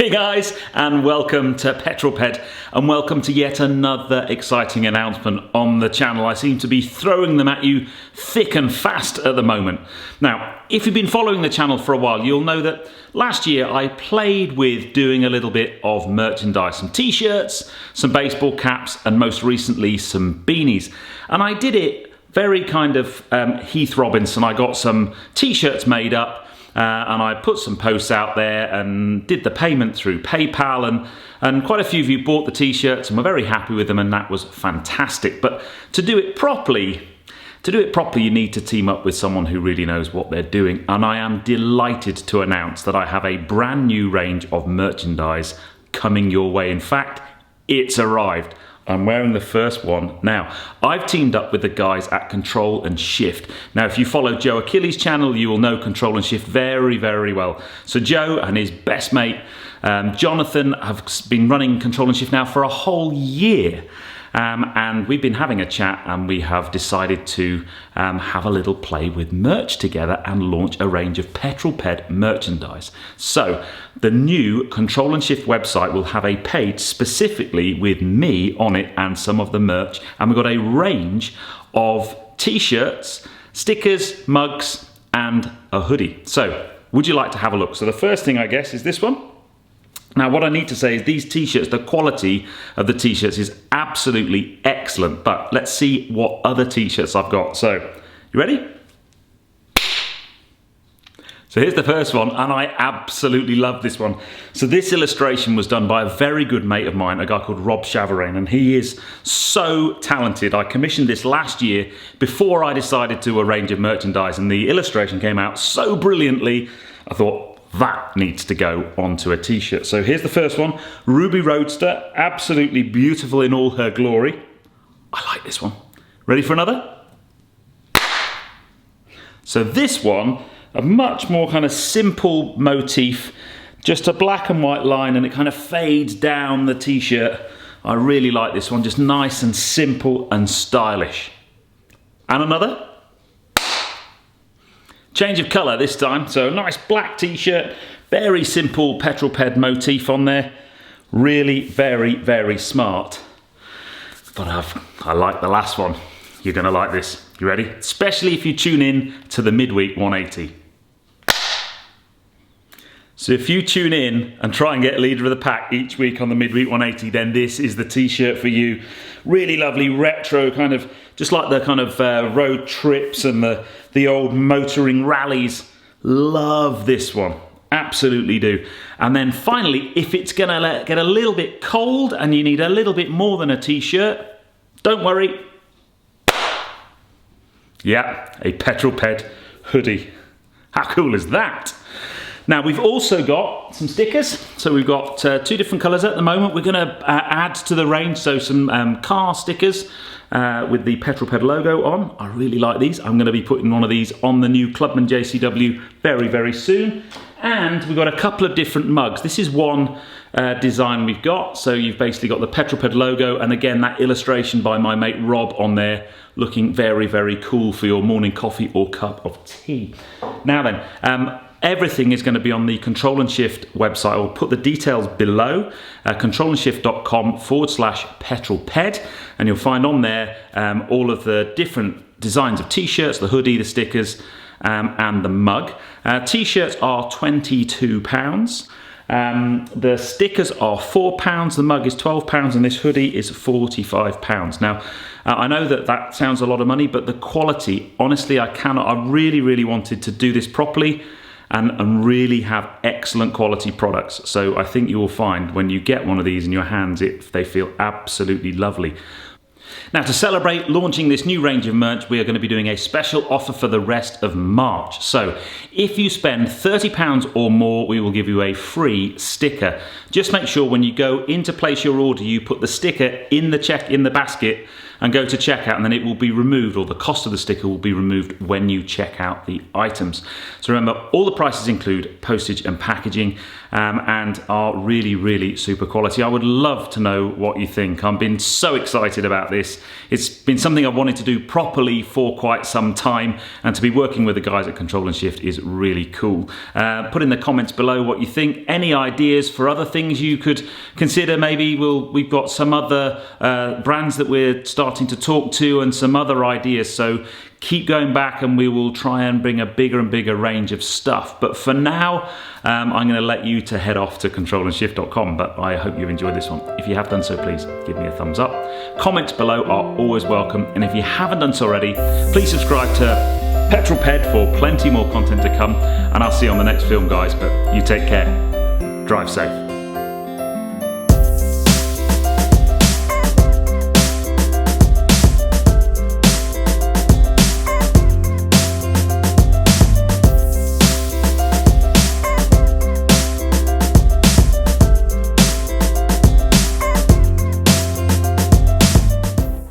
Hey guys, and welcome to Petrol Ped, and welcome to yet another exciting announcement on the channel. I seem to be throwing them at you thick and fast at the moment. Now, if you've been following the channel for a while, you'll know that last year I played with doing a little bit of merchandise, some t-shirts, some baseball caps, and most recently some beanies. And I did it very kind of Heath Robinson. I got some t-shirts made up, and I put some posts out there and did the payment through PayPal, and quite a few of you bought the t-shirts and were very happy with them, and that was fantastic. But to do it properly, you need to team up with someone who really knows what they're doing. And I am delighted to announce that I have a brand new range of merchandise coming your way. In fact, it's arrived. I'm wearing the first one now. I've teamed up with the guys at CtrlandShift. Now, if you follow Joe Achilles' channel, you will know CtrlandShift very, very well. So Joe and his best mate, Jonathan, have been running CtrlandShift now for a whole year. And we've been having a chat, and we have decided to have a little play with merch together and launch a range of Petrol Ped merchandise. So the new CtrlandShift website will have a page specifically with me on it and some of the merch, and we've got a range of t-shirts, stickers, mugs, and a hoodie. So would you like to have a look? So the first thing, I guess, is this one. Now, what I need to say is these t-shirts, the quality of the t-shirts is absolutely excellent, but let's see what other t-shirts I've got. So, you ready? So here's the first one, and I absolutely love this one. So this illustration was done by a very good mate of mine, a guy called Rob Chavarain, and he is so talented. I commissioned this last year before I decided to arrange a merchandise, and the illustration came out so brilliantly, I thought, that needs to go onto a t-shirt. So here's the first one, Ruby Roadster, absolutely beautiful in all her glory. I like this one. Ready for another? So this one, a much more kind of simple motif, just a black and white line, and it kind of fades down the t-shirt. I really like this one, just nice and simple and stylish. And another? Change of colour this time, so a nice black t-shirt, very simple Petrol Ped motif on there. Really very, very smart. But I like the last one. You're going to like this. You ready? Especially if you tune in to the Midweek 180. So if you tune in and try and get leader of the pack each week on the Midweek 180, then this is the t-shirt for you. Really lovely retro, kind of just like the kind of road trips and the old motoring rallies. Love this one, absolutely do. And then finally, if it's gonna get a little bit cold and you need a little bit more than a t-shirt, don't worry. Yeah, a Petrol Ped hoodie. How cool is that? Now, we've also got some stickers. So we've got two different colours at the moment. We're going to add to the range, so some car stickers with the Petrol Ped logo on. I really like these. I'm going to be putting one of these on the new Clubman JCW very, very soon. And we've got a couple of different mugs. This is one design we've got. So you've basically got the Petrol Ped logo, and again, that illustration by my mate Rob on there, looking very, very cool for your morning coffee or cup of tea. Now then, everything is going to be on the CtrlandShift website. I'll put the details below, CtrlandShift.com/Petrol Ped, and you'll find on there all of the different designs of t-shirts, the hoodie, the stickers, and the mug. T-shirts are £22. The stickers are £4, the mug is £12, and this hoodie is £45. Now, I know that sounds a lot of money, but the quality, honestly, I really, really wanted to do this properly and really have excellent quality products. So I think you will find when you get one of these in your hands, they feel absolutely lovely. Now, to celebrate launching this new range of merch, we are going to be doing a special offer for the rest of March. So if you spend £30 or more, we will give you a free sticker. Just make sure when you go in to place your order, you put the sticker in the basket and go to checkout, and then it will be removed, or the cost of the sticker will be removed when you check out the items. So remember, all the prices include postage and packaging, and are really, really super quality. I would love to know what you think. I've been so excited about this. this. It's been something I've wanted to do properly for quite some time, and to be working with the guys at CtrlandShift is really cool. Put in the comments below what you think. Any ideas for other things you could consider? Maybe we've got some other brands that we're starting to talk to and some other ideas. So keep going back and we will try and bring a bigger and bigger range of stuff. But for now, I'm going to let you to head off to CtrlandShift.com, but I hope you've enjoyed this one. If you have done so, please give me a thumbs up. Comments below are always welcome, and if you haven't done so already, please subscribe to Petrol Ped for plenty more content to come, and I'll see you on the next film, guys. But you take care. Drive safe.